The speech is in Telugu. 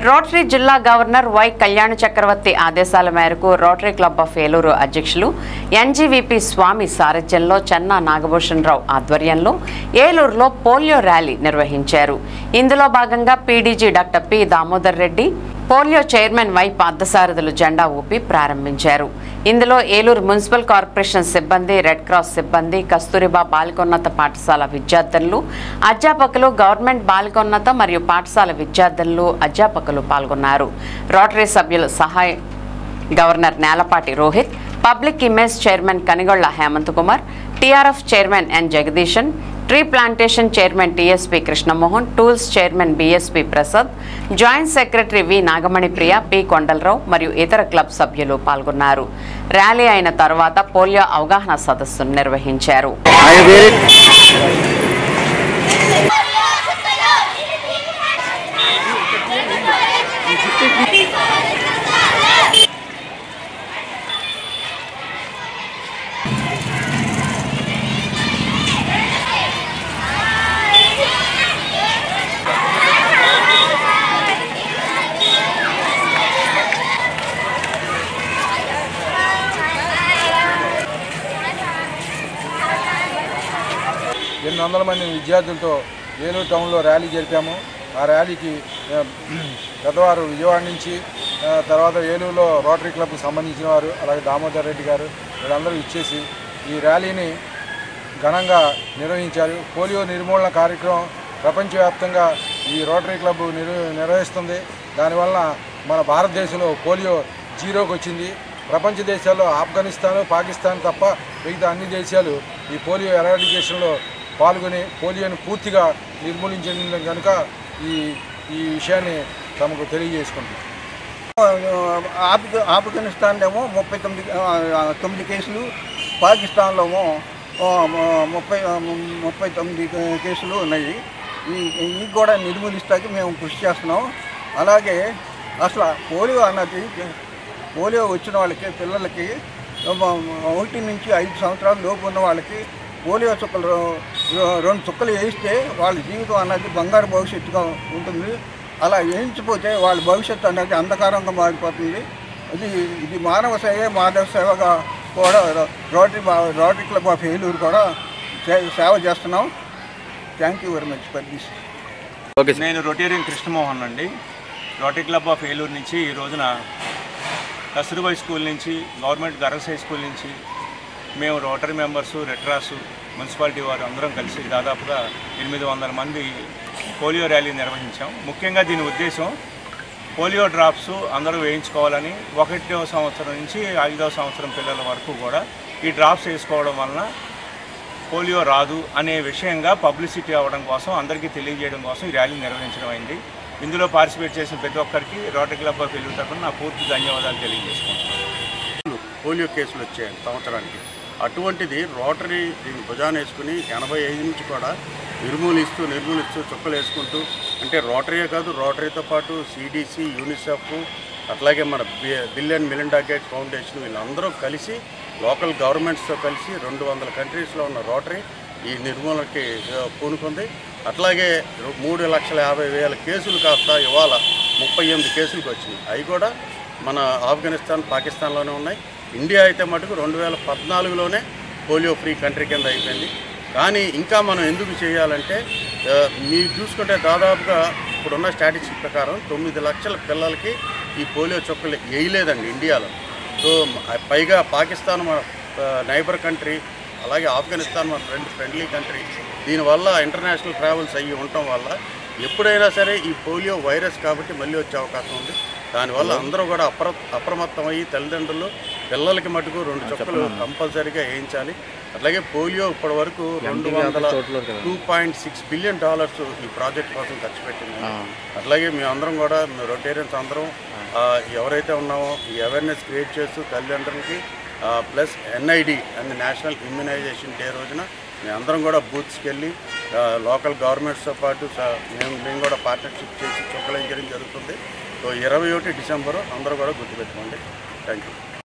రోటరీ జిల్లా గవర్నర్ వై కళ్యాణ చక్రవర్తి ఆదేశాల మేరకు రోటరీ క్లబ్ ఆఫ్ ఏలూరు అధ్యక్షులు ఎన్జీవీపీ స్వామి సారథ్యంలో చెన్నా నాగభూషణరావు ఆధ్వర్యంలో ఏలూరులో పోలియో ర్యాలీ నిర్వహించారు. ఇందులో భాగంగా PDG doctor P Damodar Reddy, polio chairman Y పార్థసారథులు జెండా ఊపి ప్రారంభించారు. ఇందులో ఏలూరు మున్సిపల్ కార్పొరేషన్ సిబ్బంది, రెడ్ క్రాస్ సిబ్బంది, కస్తూరిబా బాలికోన్నత పాఠశాల విద్యార్థులు, అధ్యాపకులు, గవర్నమెంట్ బాలికోన్నత మరియు పాఠశాల విద్యార్థులు, అధ్యాపకులు పాల్గొన్నారు. రోటరీ సభ్యులు సహాయ governor Nelapati Rohith, public image chairman Kanigolla Hemanth Kumar, TRF chairman N Jagadeesan, tree plantation chairman TSP Krishnamohan, tools chairman BSP Prasad, joint secretary V Nagamani Priya, P Kondalarao మరియు ఇతర క్లబ్ సభ్యులు పాల్గొన్నారు. ర్యాలీ అయిన తర్వాత పోలియో అవగాహన సదస్సును నిర్వహించారు. ఎనిమిది వందల మంది విద్యార్థులతో ఏలూరు టౌన్లో ర్యాలీ జరిపాము. ఆ ర్యాలీకి పెద్దవారు విజయవాడ నుంచి, తర్వాత ఏలూరులో రోటరీ క్లబ్కి సంబంధించిన వారు, అలాగే దామోదర్ రెడ్డి గారు వీళ్ళందరూ ఇచ్చేసి ఈ ర్యాలీని ఘనంగా నిర్వహించారు. పోలియో నిర్మూలన కార్యక్రమం ప్రపంచవ్యాప్తంగా ఈ రోటరీ క్లబ్ నిర్వహిస్తుంది. దానివల్ల మన భారతదేశంలో పోలియో జీరోకి వచ్చింది. ప్రపంచ దేశాల్లో ఆఫ్ఘనిస్తాన్, పాకిస్తాన్ తప్ప మిగతా అన్ని దేశాలు ఈ పోలియో ఎరాడికేషన్లో పాల్గొని పోలియోని పూర్తిగా నిర్మూలించిన కనుక ఈ విషయాన్ని తమకు తెలియజేసుకుంటున్నాం. ఆఫ్ఘనిస్తాన్లో 39 కేసులు, పాకిస్తాన్లో 39 కేసులు ఉన్నాయి. ఈ కూడా నిర్మూలిస్తాకి మేము కృషి చేస్తున్నాం. అలాగే అసలు పోలియో వచ్చిన వాళ్ళకి, పిల్లలకి 1 నుంచి 5 సంవత్సరాల లోపు ఉన్న వాళ్ళకి పోలియో చుక్కలు 2 చుక్కలు వేయిస్తే వాళ్ళ జీవితం అన్నది బంగారు భవిష్యత్తుగా ఉంటుంది. అలా వేయించిపోతే వాళ్ళ భవిష్యత్తు అనేది అంధకారంగా మారిపోతుంది. ఇది మానవ సేవ, మాధవ సేవగా కూడా రోటరీ క్లబ్ ఆఫ్ ఏలూరు కూడా సేవ చేస్తున్నాం. Thank you very much for this. నేను రొటేరియన్ కృష్ణమోహన్ అండి. రోటరీ క్లబ్ ఆఫ్ ఏలూరు నుంచి ఈ రోజున కస్తూర్బా స్కూల్ నుంచి, గవర్నమెంట్ గర్ల్స్ హై స్కూల్ నుంచి మేము rotary members, red cross, municipality వారు అందరం కలిసి దాదాపుగా 800 మంది పోలియో ర్యాలీ నిర్వహించాం. ముఖ్యంగా దీని ఉద్దేశం పోలియో డ్రాప్స్ అందరూ వేయించుకోవాలని, 1వ సంవత్సరం నుంచి 5వ సంవత్సరం పిల్లల వరకు కూడా ఈ డ్రాప్స్ వేసుకోవడం వలన పోలియో రాదు అనే విషయంగా పబ్లిసిటీ అవ్వడం కోసం, అందరికీ తెలియజేయడం కోసం ఈ ర్యాలీ నిర్వహించడం అయింది. ఇందులో పార్టిసిపేట్ చేసిన ప్రతి ఒక్కరికి రోటరీ క్లబ్ ఆఫ్ ఏలూరు తరఫున నా పూర్తి ధన్యవాదాలు తెలియజేసుకుంటున్నాను. పోలియో కేసులు వచ్చాయి సంవత్సరానికి. అటువంటిది రోటరీ దీన్ని భుజాన వేసుకుని 85 నుంచి కూడా నిర్మూలిస్తూ చుక్కలు వేసుకుంటూ, అంటే రోటరీయే కాదు, రోటరీతో పాటు సిడిసి, యూనిసెఫ్, అట్లాగే మన bill and Melinda gates foundation వీళ్ళందరూ కలిసి లోకల్ గవర్నమెంట్స్తో కలిసి 200 కంట్రీస్లో ఉన్న రోటరీ ఈ నిర్మూలనకి పూనుకుంది. అట్లాగే 3,50,000 కేసులు కాస్త ఇవాళ 38 కేసులకు వచ్చినాయి. అవి కూడా మన ఆఫ్ఘనిస్తాన్, పాకిస్తాన్లోనే ఉన్నాయి. ఇండియా అయితే మటుకు 2014లోనే పోలియో ఫ్రీ కంట్రీ కింద అయిపోయింది. కానీ ఇంకా మనం ఎందుకు చేయాలంటే, మీరు చూసుకుంటే దాదాపుగా ఇప్పుడున్న స్టాటిస్టిక్స్ ప్రకారం 9 లక్షల పిల్లలకి ఈ పోలియో చుక్కలు వేయలేదండి ఇండియాలో. సో పైగా పాకిస్తాన్ మన నైబర్ కంట్రీ, అలాగే ఆఫ్ఘనిస్తాన్ మన ఫ్రెండ్లీ కంట్రీ. దీనివల్ల ఇంటర్నేషనల్ ట్రావెల్స్ అయ్యి ఉండటం వల్ల ఎప్పుడైనా సరే ఈ పోలియో వైరస్ కాబట్టి మళ్ళీ వచ్చే అవకాశం ఉంది. దానివల్ల అందరూ కూడా అప్రమత్తమయ్యి తల్లిదండ్రులు పిల్లలకి మటుకు 2 చుక్కలు కంపల్సరీగా వేయించాలి. అట్లాగే పోలియో ఇప్పటి వరకు $2.6 బిలియన్ ఈ ప్రాజెక్ట్ కోసం ఖర్చు పెట్టింది. అట్లాగే మేమందరం కూడా రొటేరియన్స్ అందరం ఎవరైతే ఉన్నామో ఈ అవేర్నెస్ క్రియేట్ చేస్తూ తల్లిదండ్రులకి plus NID and national immunisation day రోజున మేమందరం కూడా బూత్స్కి వెళ్ళి లోకల్ గవర్నమెంట్స్తో పాటు మేము కూడా పార్ట్నర్షిప్ చేసి చుక్కలు వేయించడం జరుగుతుంది. సో 21 డిసెంబరు అందరూ కూడా గుర్తుపెట్టుకోండి. Thank you.